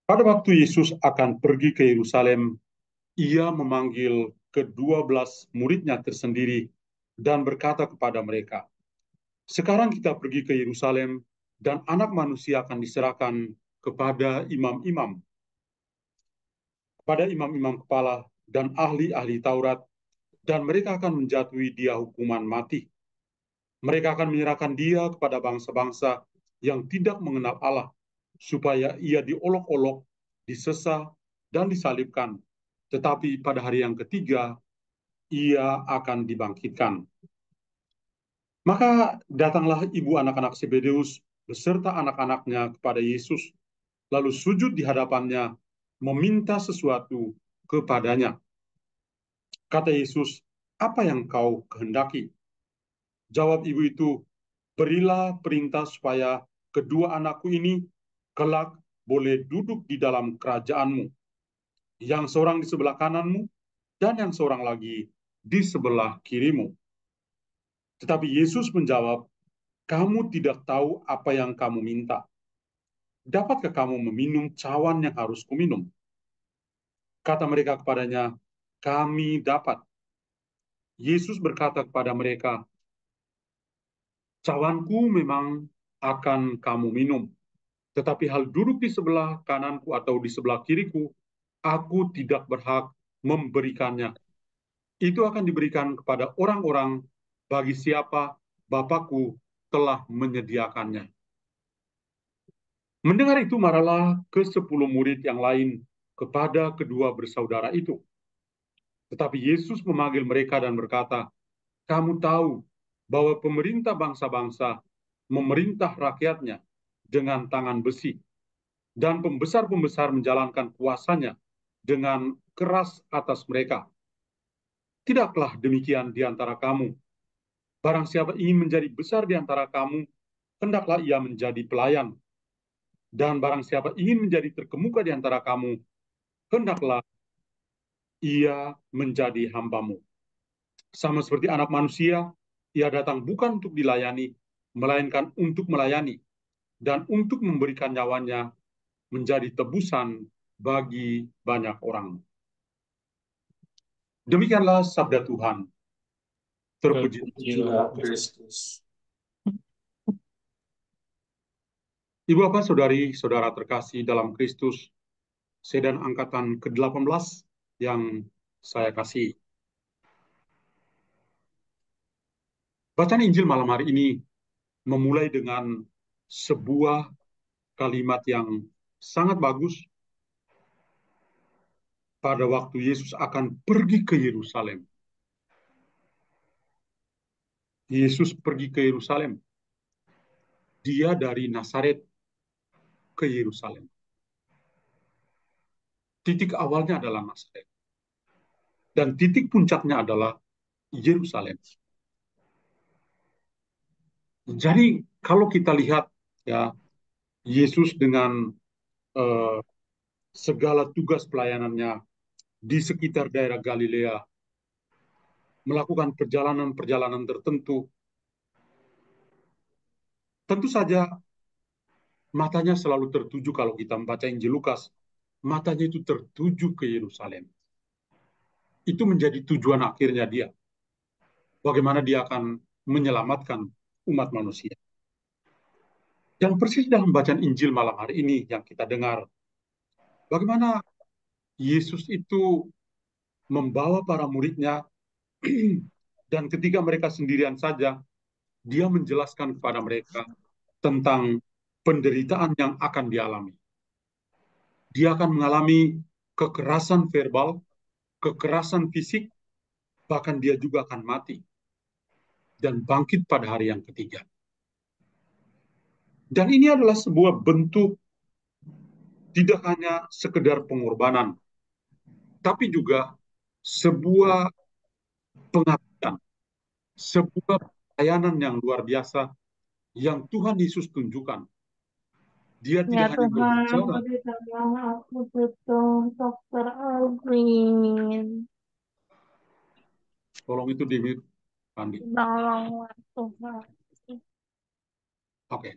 Pada waktu Yesus akan pergi ke Yerusalem, ia memanggil ke-12 muridnya tersendiri dan berkata kepada mereka, "Sekarang kita pergi ke Yerusalem dan Anak Manusia akan diserahkan kepada imam-imam kepala dan ahli-ahli Taurat, dan mereka akan menjatuhi dia hukuman mati. Mereka akan menyerahkan dia kepada bangsa-bangsa yang tidak mengenal Allah, supaya ia diolok-olok, disesah, dan disalibkan. Tetapi pada hari yang ketiga, ia akan dibangkitkan." Maka datanglah ibu anak-anak Zebedeus beserta anak-anaknya kepada Yesus, lalu sujud di hadapannya, meminta sesuatu kepadanya. Kata Yesus, "Apa yang kau kehendaki?" Jawab ibu itu, "Berilah perintah supaya kedua anakku ini kelak boleh duduk di dalam kerajaanmu, yang seorang di sebelah kananmu dan yang seorang lagi di sebelah kirimu." Tetapi Yesus menjawab, "Kamu tidak tahu apa yang kamu minta. Dapatkah kamu meminum cawan yang harus kuminum?" Kata mereka kepadanya, "Kami dapat." Yesus berkata kepada mereka, "Cawanku memang akan kamu minum, tetapi hal duduk di sebelah kananku atau di sebelah kiriku, aku tidak berhak memberikannya. Itu akan diberikan kepada orang-orang bagi siapa Bapakku telah menyediakannya." Mendengar itu marahlah ke-10 murid yang lain kepada kedua bersaudara itu. Tetapi Yesus memanggil mereka dan berkata, "Kamu tahu bahwa pemerintah bangsa-bangsa memerintah rakyatnya dengan tangan besi, dan pembesar-pembesar menjalankan kuasanya dengan keras atas mereka. Tidaklah demikian di antara kamu. Barang siapa ingin menjadi besar di antara kamu, hendaklah ia menjadi pelayan. Dan barang siapa ingin menjadi terkemuka di antara kamu, hendaklah ia menjadi hambamu. Sama seperti Anak Manusia, ia datang bukan untuk dilayani, melainkan untuk melayani, dan untuk memberikan nyawanya menjadi tebusan bagi banyak orang." Demikianlah sabda Tuhan. Terpuji Terpujilah Kristus. Ibu Bapak, Saudari, Saudara terkasih dalam Kristus, Sedan Angkatan ke-18 yang saya kasih. Bacaan Injil malam hari ini memulai dengan sebuah kalimat yang sangat bagus. Pada waktu Yesus akan pergi ke Yerusalem. Yesus pergi ke Yerusalem. Dia dari Nazaret ke Yerusalem. Titik awalnya adalah Nazaret. Dan titik puncaknya adalah Yerusalem. Jadi kalau kita lihat ya, Yesus dengan eh, segala tugas pelayanannya di sekitar daerah Galilea, melakukan perjalanan-perjalanan tertentu, tentu saja matanya selalu tertuju. Kalau kita membaca Injil Lukas, matanya itu tertuju ke Yerusalem. Itu menjadi tujuan akhirnya dia. Bagaimana dia akan menyelamatkan umat manusia. Dan persis dalam bacaan Injil malam hari ini yang kita dengar, bagaimana Yesus itu membawa para muridnya, dan ketika mereka sendirian saja, dia menjelaskan kepada mereka tentang penderitaan yang akan dialami. Dia akan mengalami kekerasan verbal, kekerasan fisik, bahkan dia juga akan mati dan bangkit pada hari yang ketiga. Dan ini adalah sebuah bentuk tidak hanya sekedar pengorbanan, tapi juga sebuah pengabdian, sebuah pelayanan yang luar biasa yang Tuhan Yesus tunjukkan. Dia Ya tidak hanya Tuhan, berbicara. berikanlah aku petunjuk, Dokter Alvin. Tolong itu di mute, Pandi. Tolonglah Tuhan. Oke.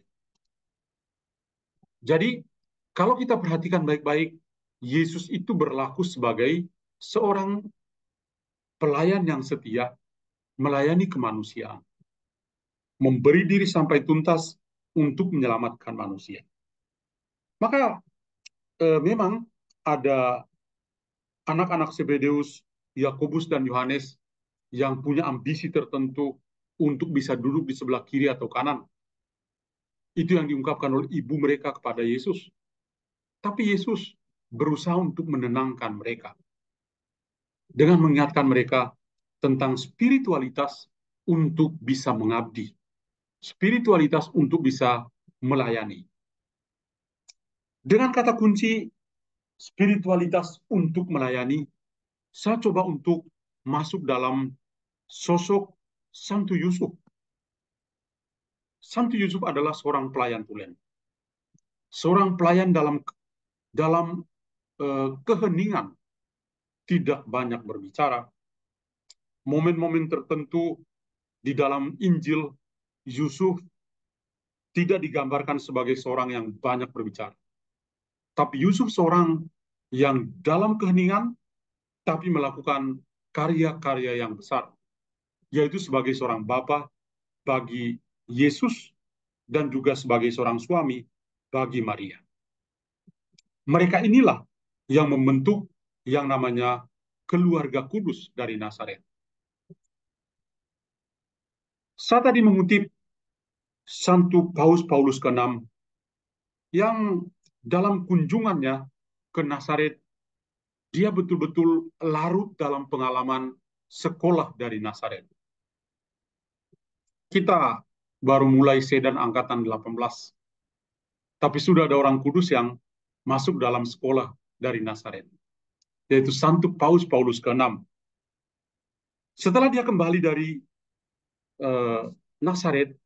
Jadi Kalau kita perhatikan baik-baik, Yesus itu berlaku sebagai seorang pelayan yang setia, melayani kemanusiaan, memberi diri sampai tuntas untuk menyelamatkan manusia. Maka memang ada anak-anak Zebedeus, Yakobus dan Yohanes yang punya ambisi tertentu untuk bisa duduk di sebelah kiri atau kanan. Itu yang diungkapkan oleh ibu mereka kepada Yesus. Tapi Yesus berusaha untuk menenangkan mereka dengan mengingatkan mereka tentang spiritualitas untuk bisa mengabdi, spiritualitas untuk bisa melayani. Dengan kata kunci spiritualitas untuk melayani, saya coba untuk masuk dalam sosok Santo Yusuf. Santo Yusuf adalah seorang pelayan tulen, seorang pelayan dalam dalam keheningan, tidak banyak berbicara. Momen-momen tertentu di dalam Injil, Yusuf tidak digambarkan sebagai seorang yang banyak berbicara. Tapi Yusuf seorang yang dalam keheningan, tapi melakukan karya-karya yang besar, yaitu sebagai seorang bapa bagi Yesus dan juga sebagai seorang suami bagi Maria. Mereka inilah yang membentuk yang namanya keluarga kudus dari Nazaret. Saya tadi mengutip Santo Paulus ke-6 yang dalam kunjungannya ke Nazaret, dia betul-betul larut dalam pengalaman sekolah dari Nazaret. Kita baru mulai sedan angkatan 18, tapi sudah ada orang kudus yang masuk dalam sekolah dari Nazaret, yaitu Santo Paulus ke-6. Setelah dia kembali dari Nazaret,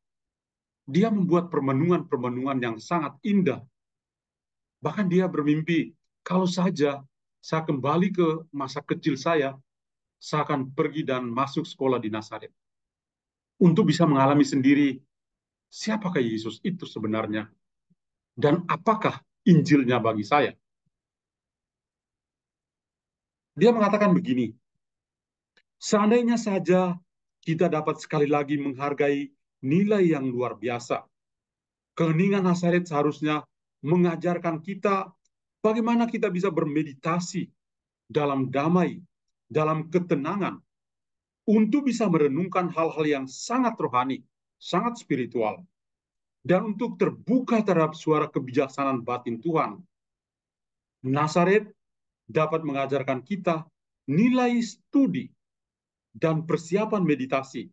dia membuat permenungan-permenungan yang sangat indah. Bahkan dia bermimpi, kalau saja saya kembali ke masa kecil saya akan pergi dan masuk sekolah di Nazaret. Untuk bisa mengalami sendiri siapakah Yesus itu sebenarnya, dan apakah Injilnya bagi saya. Dia mengatakan begini, seandainya saja kita dapat sekali lagi menghargai nilai yang luar biasa. Keheningan Nazaret seharusnya mengajarkan kita bagaimana kita bisa bermeditasi dalam damai, dalam ketenangan, untuk bisa merenungkan hal-hal yang sangat rohani, sangat spiritual, dan untuk terbuka terhadap suara kebijaksanaan batin Tuhan. Nazaret dapat mengajarkan kita nilai studi dan persiapan meditasi,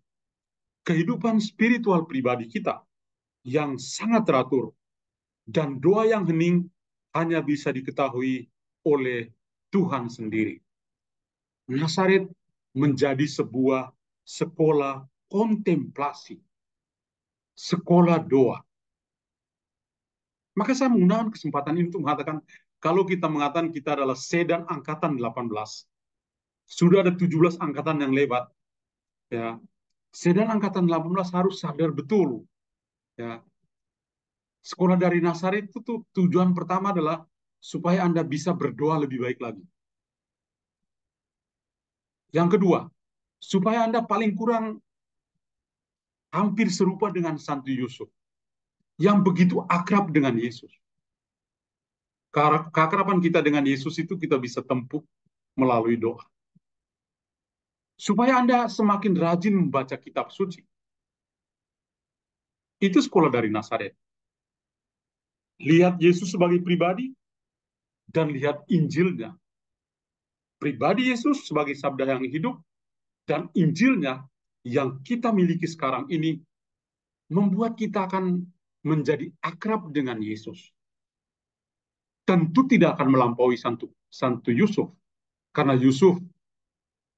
kehidupan spiritual pribadi kita yang sangat teratur, dan doa yang hening hanya bisa diketahui oleh Tuhan sendiri. Nazaret menjadi sebuah sekolah kontemplasi, sekolah doa. Maka saya menggunakan kesempatan ini untuk mengatakan, kalau kita mengatakan kita adalah sedan angkatan 18, sudah ada 17 angkatan yang lewat, ya. Sedan angkatan 18 harus sadar betul, ya. Sekolah dari Nazaret itu tuh, tujuan pertama adalah supaya Anda bisa berdoa lebih baik lagi. Yang kedua, supaya Anda paling kurang hampir serupa dengan Santo Yusuf, yang begitu akrab dengan Yesus. Keakraban kita dengan Yesus itu kita bisa tempuh melalui doa. Supaya Anda semakin rajin membaca kitab suci. Itu sekolah dari Nazaret. Lihat Yesus sebagai pribadi dan lihat Injilnya. Pribadi Yesus sebagai sabda yang hidup dan Injilnya yang kita miliki sekarang ini membuat kita akan menjadi akrab dengan Yesus. Tentu tidak akan melampaui Santo Yusuf, karena Yusuf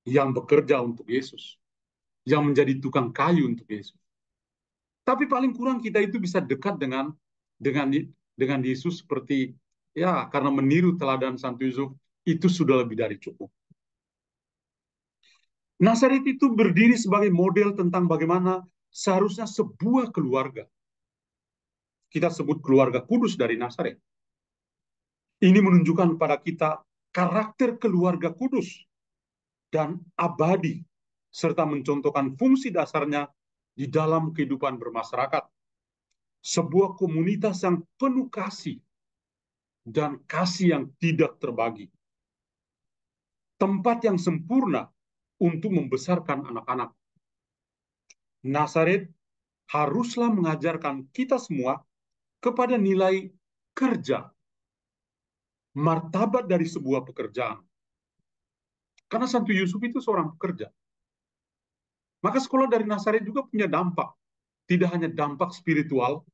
yang bekerja untuk Yesus, yang menjadi tukang kayu untuk Yesus. Tapi paling kurang kita itu bisa dekat dengan Yesus seperti, ya, karena meniru teladan Santo Yusuf itu sudah lebih dari cukup. Nazaret itu berdiri sebagai model tentang bagaimana seharusnya sebuah keluarga, kita sebut keluarga kudus dari Nazaret, Ini menunjukkan kepada kita karakter keluarga kudus dan abadi, serta mencontohkan fungsi dasarnya di dalam kehidupan bermasyarakat. Sebuah komunitas yang penuh kasih dan kasih yang tidak terbagi. Tempat yang sempurna untuk membesarkan anak-anak. Nazaret haruslah mengajarkan kita semua kepada nilai kerja, martabat dari sebuah pekerjaan. Karena Santo Yusuf itu seorang pekerja. Maka sekolah dari Nazaret juga punya dampak. Tidak hanya dampak spiritual,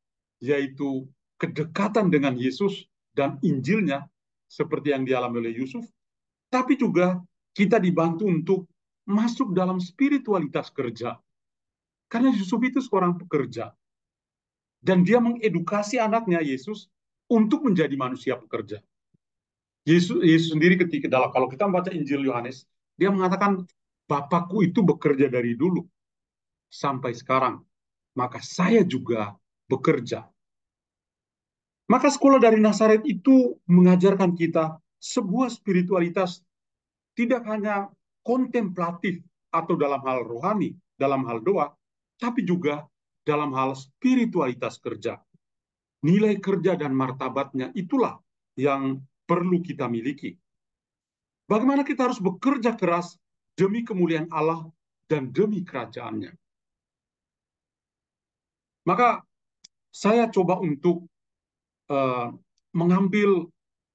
yaitu kedekatan dengan Yesus dan Injilnya, seperti yang dialami oleh Yusuf, tapi juga kita dibantu untuk masuk dalam spiritualitas kerja. Karena Yusuf itu seorang pekerja. Dan dia mengedukasi anaknya Yesus untuk menjadi manusia pekerja. Yesus sendiri ketika kalau kita membaca Injil Yohanes, dia mengatakan, Bapakku itu bekerja dari dulu sampai sekarang, maka saya juga bekerja. Maka sekolah dari Nazaret itu mengajarkan kita sebuah spiritualitas tidak hanya kontemplatif atau dalam hal rohani, dalam hal doa, tapi juga dalam hal spiritualitas kerja. Nilai kerja dan martabatnya itulah yang perlu kita miliki. Bagaimana kita harus bekerja keras demi kemuliaan Allah dan demi kerajaannya. Maka saya coba untuk mengambil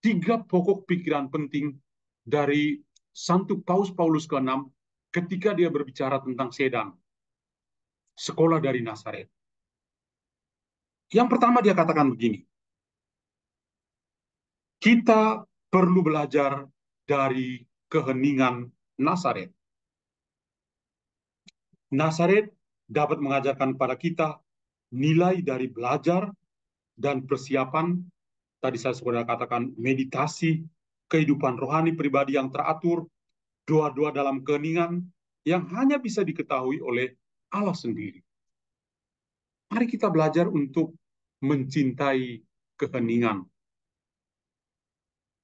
3 pokok pikiran penting dari Santo Paulus ke-6 ketika dia berbicara tentang Sedan, sekolah dari Nazaret. Yang pertama dia katakan begini, kita perlu belajar dari keheningan Nazaret. Nazaret dapat mengajarkan kepada kita nilai dari belajar dan persiapan, tadi saya sudah katakan meditasi, kehidupan rohani pribadi yang teratur, doa-doa dalam keheningan yang hanya bisa diketahui oleh Allah sendiri. Mari kita belajar untuk mencintai keheningan.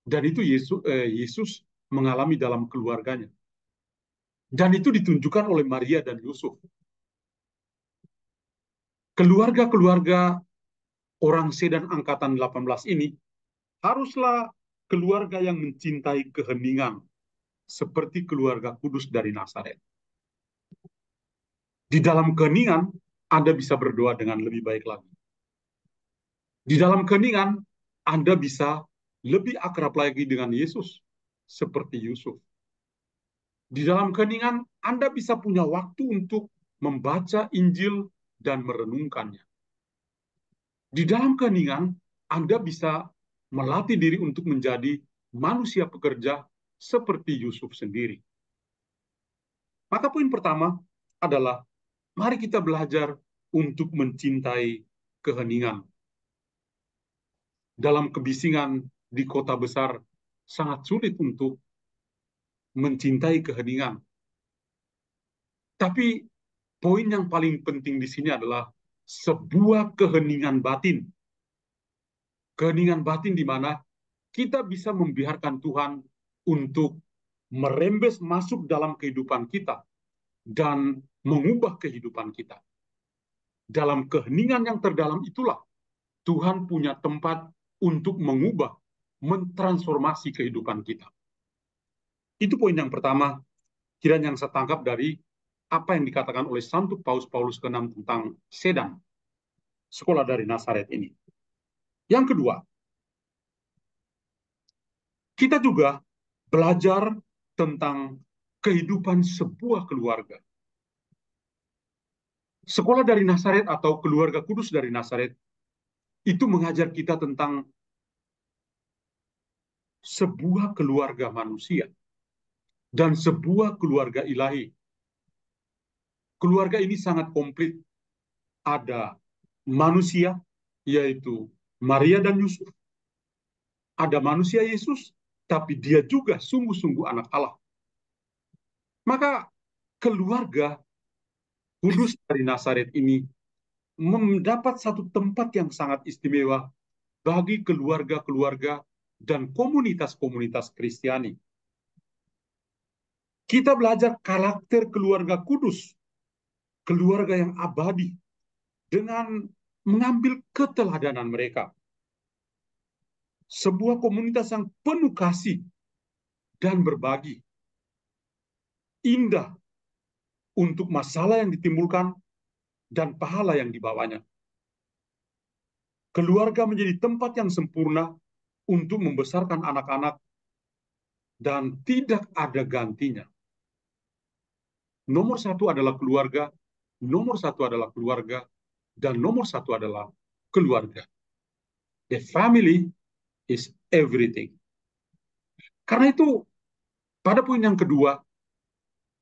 Dan itu Yesus mengalami dalam keluarganya. Dan itu ditunjukkan oleh Maria dan Yusuf. Keluarga-keluarga orang Sedan angkatan 18 ini haruslah keluarga yang mencintai keheningan, seperti keluarga kudus dari Nazaret. Di dalam keheningan, Anda bisa berdoa dengan lebih baik lagi. Di dalam keheningan, Anda bisa lebih akrab lagi dengan Yesus, seperti Yusuf. Di dalam keheningan, Anda bisa punya waktu untuk membaca Injil dan merenungkannya. Di dalam keheningan, Anda bisa melatih diri untuk menjadi manusia pekerja seperti Yusuf sendiri. Maka poin pertama adalah, mari kita belajar untuk mencintai keheningan. Dalam kebisingan di kota besar, sangat sulit untuk mencintai keheningan. Tapi poin yang paling penting di sini adalah sebuah keheningan batin. Keheningan batin di mana kita bisa membiarkan Tuhan untuk merembes masuk dalam kehidupan kita dan mengubah kehidupan kita. Dalam keheningan yang terdalam itulah Tuhan punya tempat untuk mengubah, mentransformasi kehidupan kita. Itu poin yang pertama, kiranya yang saya tangkap dari apa yang dikatakan oleh Santo Paulus ke-6 tentang Sedan, sekolah dari Nazaret ini. Yang kedua, kita juga belajar tentang kehidupan sebuah keluarga. Sekolah dari Nazaret atau keluarga kudus dari Nazaret itu mengajar kita tentang sebuah keluarga manusia dan sebuah keluarga ilahi. Keluarga ini sangat komplit. Ada manusia, yaitu Maria dan Yusuf. Ada manusia Yesus, tapi dia juga sungguh-sungguh anak Allah. Maka keluarga kudus dari Nazaret ini mendapat satu tempat yang sangat istimewa bagi keluarga-keluarga dan komunitas-komunitas Kristiani. Kita belajar karakter keluarga kudus, keluarga yang abadi, dengan mengambil keteladanan mereka. Sebuah komunitas yang penuh kasih dan berbagi. Indah untuk masalah yang ditimbulkan dan pahala yang dibawanya. Keluarga menjadi tempat yang sempurna untuk membesarkan anak-anak dan tidak ada gantinya. Nomor satu adalah keluarga, nomor satu adalah keluarga, dan nomor satu adalah keluarga. The family is everything. Karena itu, pada poin yang kedua,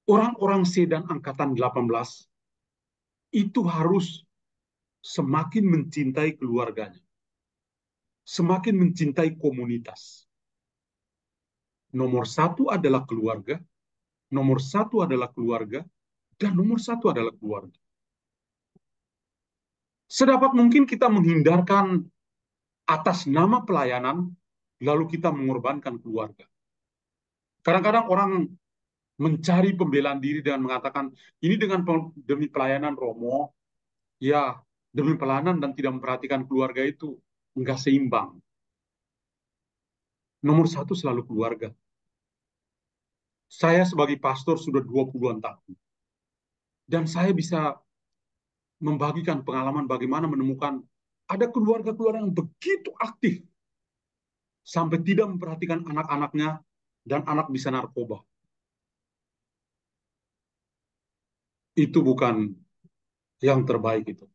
orang-orang Sedan Angkatan 18 itu harus semakin mencintai keluarganya, semakin mencintai komunitas. Nomor satu adalah keluarga, nomor satu adalah keluarga, dan nomor satu adalah keluarga. Sedapat mungkin kita menghindarkan atas nama pelayanan, lalu kita mengorbankan keluarga. Kadang-kadang orang mencari pembelaan diri dengan mengatakan, ini demi pelayanan Romo, ya demi pelayanan dan tidak memperhatikan keluarga itu enggak seimbang. Nomor satu selalu keluarga. Saya sebagai pastor sudah 20-an tahun. Dan saya bisa membagikan pengalaman bagaimana menemukan ada keluarga-keluarga yang begitu aktif sampai tidak memperhatikan anak-anaknya dan anak bisa narkoba. Itu bukan yang terbaik itu.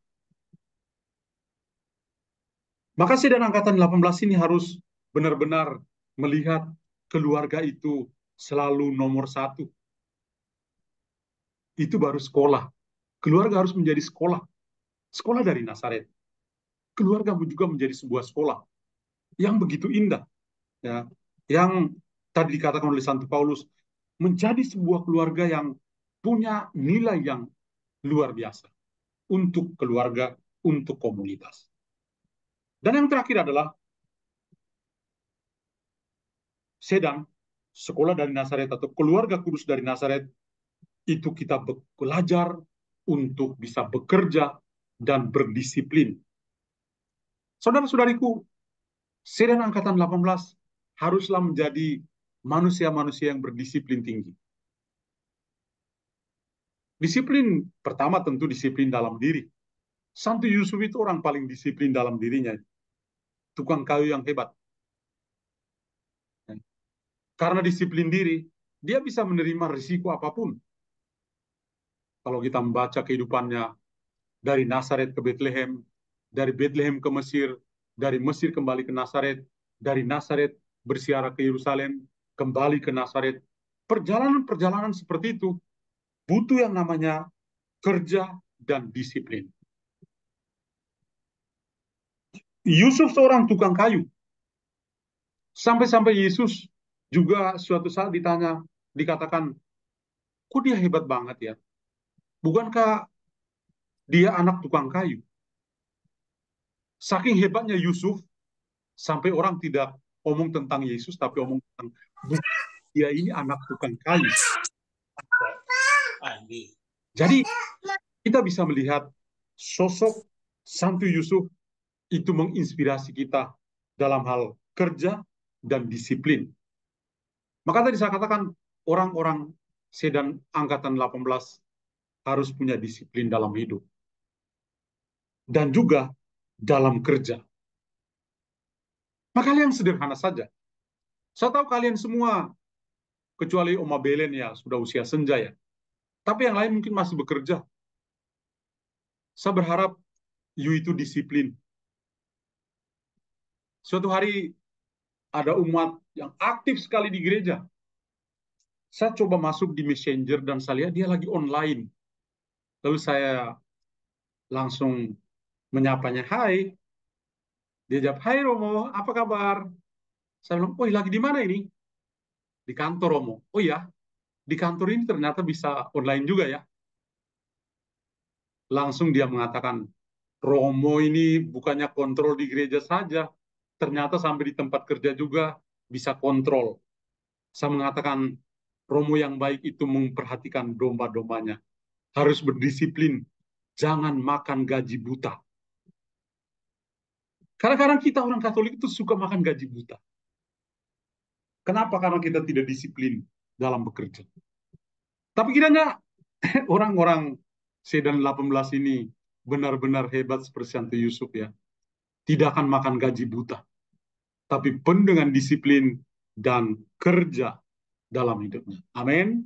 Maka Sedan Angkatan 18 ini harus benar-benar melihat keluarga itu selalu nomor satu. Itu baru sekolah. Keluarga harus menjadi sekolah. Sekolah dari Nazaret. Keluarga juga menjadi sebuah sekolah yang begitu indah. Ya, yang tadi dikatakan oleh Santo Paulus, menjadi sebuah keluarga yang punya nilai yang luar biasa. Untuk keluarga, untuk komunitas. Dan yang terakhir adalah Sedan, sekolah dari Nazaret atau keluarga kudus dari Nazaret, itu kita belajar untuk bisa bekerja dan berdisiplin. Saudara-saudariku, Sedan Angkatan 18 haruslah menjadi manusia-manusia yang berdisiplin tinggi. Disiplin pertama tentu disiplin dalam diri. Santo Yusuf itu orang paling disiplin dalam dirinya. Tukang kayu yang hebat. Karena disiplin diri, dia bisa menerima risiko apapun. Kalau kita membaca kehidupannya dari Nazaret ke Bethlehem, dari Bethlehem ke Mesir, dari Mesir kembali ke Nazaret, dari Nazaret bersiara ke Yerusalem, kembali ke Nazaret. Perjalanan-perjalanan seperti itu butuh yang namanya kerja dan disiplin. Yusuf seorang tukang kayu. Sampai-sampai Yesus juga suatu saat dikatakan, kok dia hebat banget ya? Bukankah dia anak tukang kayu? Saking hebatnya Yusuf, sampai orang tidak omong tentang Yesus, tapi omong tentang dia ini anak tukang kayu. Jadi kita bisa melihat sosok Santo Yusuf itu menginspirasi kita dalam hal kerja dan disiplin. Maka tadi saya katakan orang-orang Sedan Angkatan 18 harus punya disiplin dalam hidup. Dan juga dalam kerja. Maka yang sederhana saja. Saya tahu kalian semua, kecuali Oma Belen ya, sudah usia senja ya. Tapi yang lain mungkin masih bekerja. Saya berharap you itu disiplin. Suatu hari ada umat yang aktif sekali di gereja. Saya coba masuk di Messenger dan saya lihat dia lagi online. Lalu saya langsung menyapanya, hai. Dia jawab, hai Romo, apa kabar? Saya bilang, oh lagi di mana ini? Di kantor Romo. Oh ya, di kantor ini ternyata bisa online juga ya. Langsung dia mengatakan, Romo ini bukannya kontrol di gereja saja, ternyata sampai di tempat kerja juga bisa kontrol. Saya mengatakan Romo yang baik itu memperhatikan domba-dombanya, harus berdisiplin, jangan makan gaji buta. Kadang-kadang kita orang Katolik itu suka makan gaji buta. Kenapa? Karena kita tidak disiplin dalam bekerja. Tapi kiranya orang-orang Sedan 18 ini benar-benar hebat seperti Santo Yusuf ya. Tidak akan makan gaji buta, tapi penuh dengan disiplin dan kerja dalam hidupnya. Amin.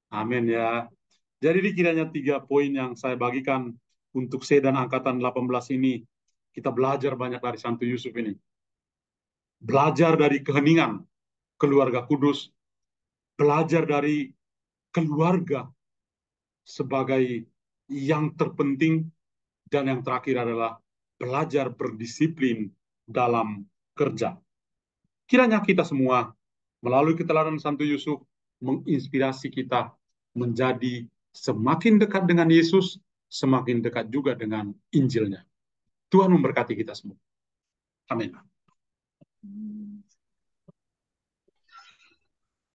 Amin ya. Jadi kiranya 3 poin yang saya bagikan untuk Sedan angkatan 18 ini. Kita belajar banyak dari Santo Yusuf ini. Belajar dari keheningan keluarga kudus. Belajar dari keluarga sebagai yang terpenting. Dan yang terakhir adalah belajar berdisiplin dalam kerja. Kiranya kita semua melalui keteladanan Santo Yusuf menginspirasi kita menjadi semakin dekat dengan Yesus, semakin dekat juga dengan Injilnya. Tuhan memberkati kita semua. Amin.